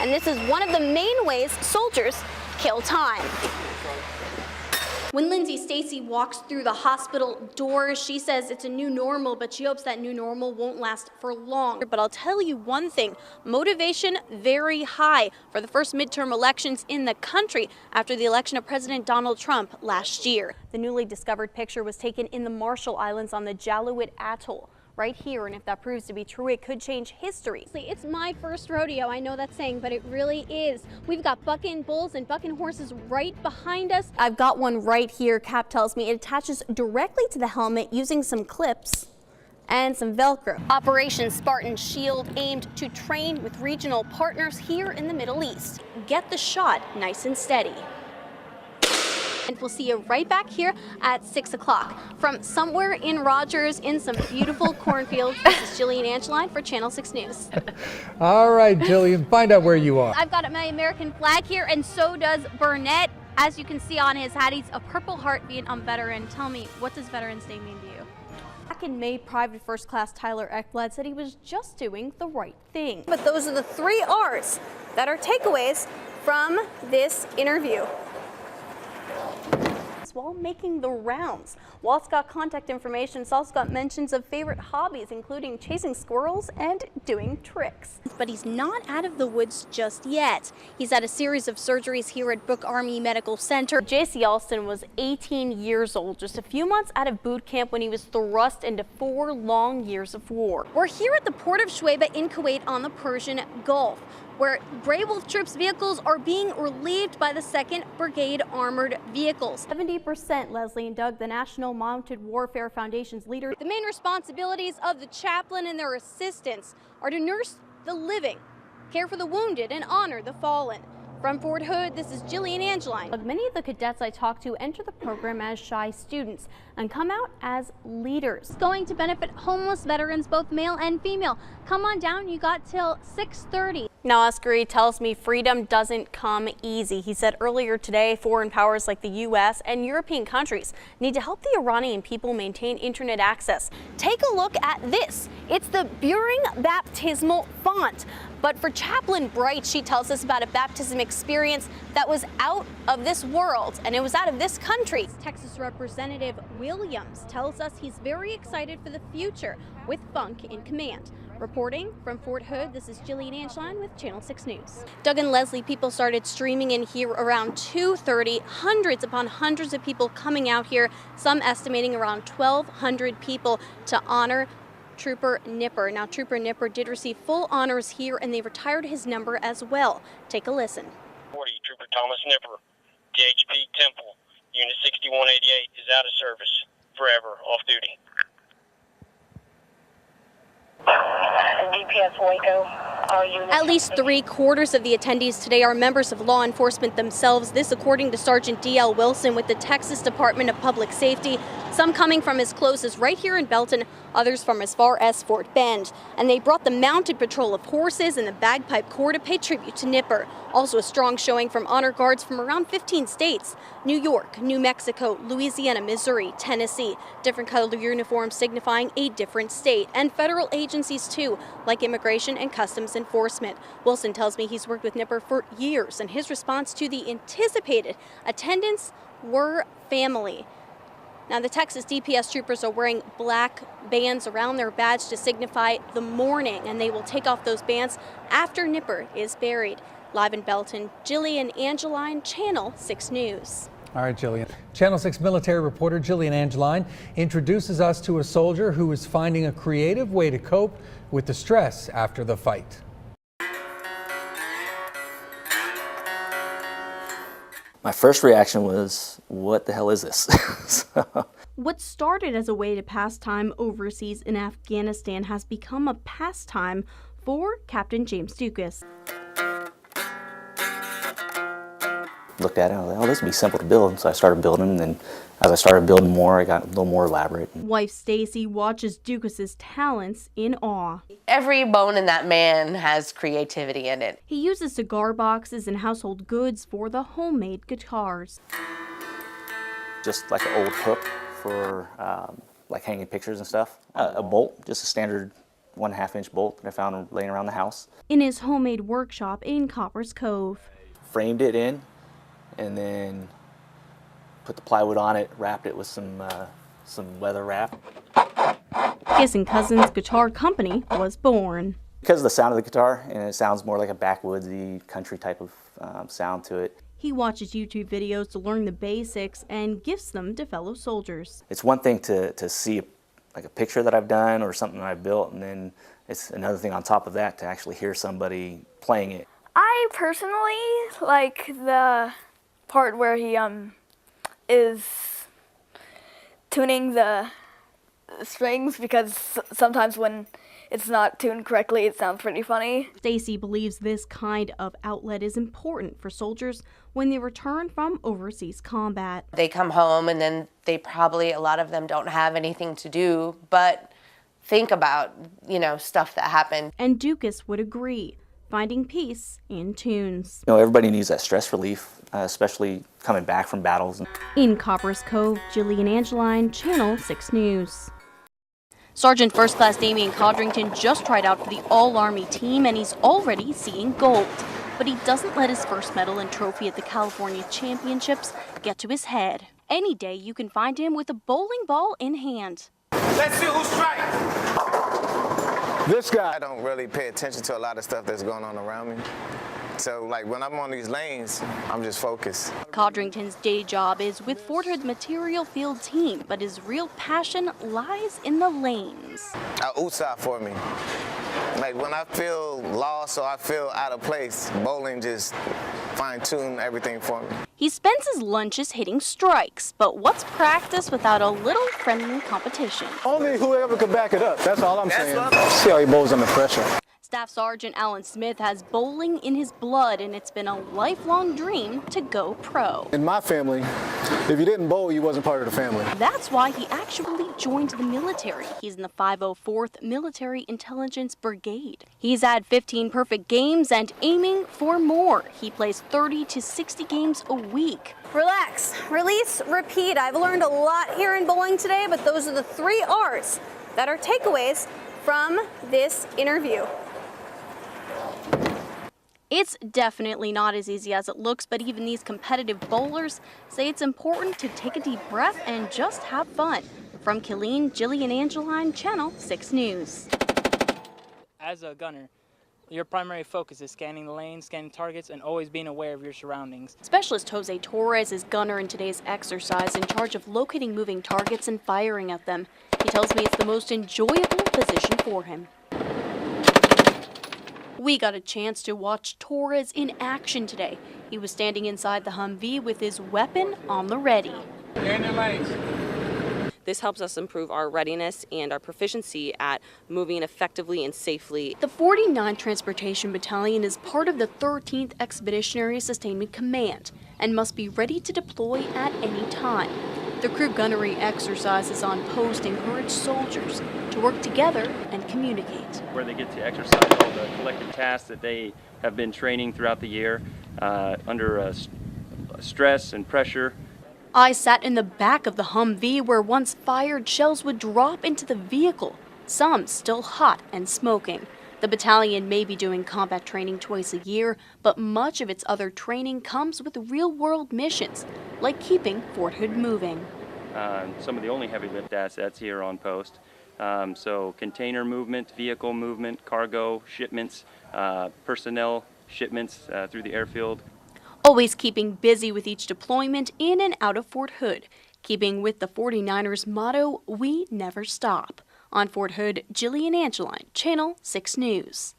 and this is one of the main ways soldiers kill time. When Lindsay Stacy walks through the hospital doors, she says it's a new normal, but she hopes that new normal won't last for long. But I'll tell you one thing, motivation very high for the first midterm elections in the country after the election of President Donald Trump last year. The newly discovered picture was taken in the Marshall Islands on the Jaluit Atoll. Right here, and if that proves to be true, it could change history. It's my first rodeo, I know that saying, but it really is. We've got bucking bulls and bucking horses right behind us. I've got one right here. Cap tells me it attaches directly to the helmet using some clips and some Velcro. Operation Spartan Shield aimed to train with regional partners here in the Middle East. Get the shot nice and steady. And we'll see you right back here at 6 o'clock. From somewhere in Rogers in some beautiful cornfields, this is Jillian Angeline for Channel 6 News. All right, Jillian, find out where you are. I've got my American flag here, and so does Burnett. As you can see on his hat, he's a Purple Heart Vietnam veteran. Tell me, what does Veterans Day mean to you? Back in May, Private First Class Tyler Ekblad said he was just doing the right thing. But those are the 3 R's that are takeaways from this interview. While making the rounds. While it's got contact information, it's also got mentions of favorite hobbies, including chasing squirrels and doing tricks. But he's not out of the woods just yet. He's had a series of surgeries here at Brooke Army Medical Center. J.C. Alston was 18 years old, just a few months out of boot camp when he was thrust into 4 long years of war. We're here at the port of Shuaibah in Kuwait on the Persian Gulf, where Grey Wolf Troops vehicles are being relieved by the 2nd Brigade Armored Vehicles. 70%, Leslie and Doug, the National Mounted Warfare Foundation's leader. The main responsibilities of the chaplain and their assistants are to nurse the living, care for the wounded, and honor the fallen. From Fort Hood, this is Jillian Angeline. Many of the cadets I talked to enter the program as shy students and come out as leaders. It's going to benefit homeless veterans, both male and female. Come on down, you got till 6:30. Now, Askari tells me freedom doesn't come easy. He said earlier today, foreign powers like the U.S. and European countries need to help the Iranian people maintain internet access. Take a look at this. It's the Buring baptismal font. But for Chaplain Bright, she tells us about a baptism experience that was out of this world, and it was out of this country. Texas Representative Williams tells us he's very excited for the future with Funk in command. Reporting from Fort Hood, this is Jillian Angeline with Channel 6 News. Doug and Leslie, people started streaming in here around 2:30. Hundreds upon hundreds of people coming out here, some estimating around 1,200 people to honor Trooper Nipper. Now, Trooper Nipper did receive full honors here, and they retired his number as well. Take a listen. 40, Trooper Thomas Nipper, GHP Temple, Unit 6188 is out of service, forever, off duty. DPS Waco, at least 3/4 of the attendees today are members of law enforcement themselves. This according to Sergeant D.L. Wilson with the Texas Department of Public Safety. Some coming from as close as right here in Belton, others from as far as Fort Bend. And they brought the mounted patrol of horses and the bagpipe corps to pay tribute to Nipper. Also a strong showing from honor guards from around 15 states. New York, New Mexico, Louisiana, Missouri, Tennessee. Different colored uniforms signifying a different state. And federal agencies too, like Immigration and Customs Enforcement. Wilson tells me he's worked with Nipper for years, and his response to the anticipated attendance were family. Now, the Texas DPS troopers are wearing black bands around their badge to signify the mourning, and they will take off those bands after Nipper is buried. Live in Belton, Jillian Angeline, Channel 6 News. All right, Jillian. Channel 6 military reporter Jillian Angeline introduces us to a soldier who is finding a creative way to cope with the stress after the fight. My first reaction was, what the hell is this? What started as a way to pass time overseas in Afghanistan has become a pastime for Captain James Dukas. Looked at it, I was like, oh, this would be simple to build. So I started building, and then as I started building more, I got a little more elaborate. Wife Stacy watches Dukas's talents in awe. Every bone in that man has creativity in it. He uses cigar boxes and household goods for the homemade guitars. Just like an old hook for like hanging pictures and stuff. A bolt, just a standard 1.5-inch bolt that I found laying around the house. In his homemade workshop in Copper's Cove. Framed it in and then put the plywood on it, wrapped it with some leather wrap. Kissing Cousins Guitar Company was born. Because of the sound of the guitar, and it sounds more like a backwoodsy country type of sound to it. He watches YouTube videos to learn the basics and gifts them to fellow soldiers. It's one thing to see like a picture that I've done or something that I've built, and then it's another thing on top of that to actually hear somebody playing it. I personally like the part where he is tuning the strings, because sometimes when it's not tuned correctly, it sounds pretty funny. Stacy believes this kind of outlet is important for soldiers when they return from overseas combat. They come home and then they probably, a lot of them don't have anything to do but think about, stuff that happened. And Dukas would agree, finding peace in tunes. Everybody needs that stress relief, especially coming back from battles. In Copper's Cove, Jillian Angeline, Channel 6 News. Sergeant First Class Damian Codrington just tried out for the All-Army team, and he's already seeing gold. But he doesn't let his first medal and trophy at the California Championships get to his head. Any day you can find him with a bowling ball in hand. Let's see who's strikes. This guy, I don't really pay attention to a lot of stuff that's going on around me. So, when I'm on these lanes, I'm just focused. Codrington's day job is with Fort Hood's material field team, but his real passion lies in the lanes. Outside for me. When I feel lost or I feel out of place, bowling just fine-tune everything for me. He spends his lunches hitting strikes, but what's practice without a little friendly competition? Only whoever can back it up, that's all I'm saying. See how he bowls under pressure. Staff Sergeant Alan Smith has bowling in his blood, and it's been a lifelong dream to go pro. In my family, if you didn't bowl, you wasn't part of the family. That's why he actually joined the military. He's in the 504th Military Intelligence Brigade. He's had 15 perfect games and aiming for more. He plays 30 to 60 games a week. Relax, release, repeat. I've learned a lot here in bowling today, but those are the 3 R's that are takeaways from this interview. It's definitely not as easy as it looks, but even these competitive bowlers say it's important to take a deep breath and just have fun. From Killeen, Jillian Angeline, Channel 6 News. As a gunner, your primary focus is scanning the lanes, scanning targets, and always being aware of your surroundings. Specialist Jose Torres is gunner in today's exercise, in charge of locating moving targets and firing at them. He tells me it's the most enjoyable position for him. We got a chance to watch Torres in action today. He was standing inside the Humvee with his weapon on the ready. This helps us improve our readiness and our proficiency at moving effectively and safely. The 49th Transportation Battalion is part of the 13th Expeditionary Sustainment Command and must be ready to deploy at any time. The crew gunnery exercises on post encourage soldiers to work together and communicate. Where they get to exercise all the collective tasks that they have been training throughout the year under stress and pressure. I sat in the back of the Humvee where once fired shells would drop into the vehicle, some still hot and smoking. The battalion may be doing combat training twice a year, but much of its other training comes with real-world missions, like keeping Fort Hood moving. Some of the only heavy lift assets here on post. So container movement, vehicle movement, cargo shipments, personnel shipments through the airfield. Always keeping busy with each deployment in and out of Fort Hood, keeping with the 49ers motto, "We never stop." On Fort Hood, Jillian Angeline, Channel 6 News.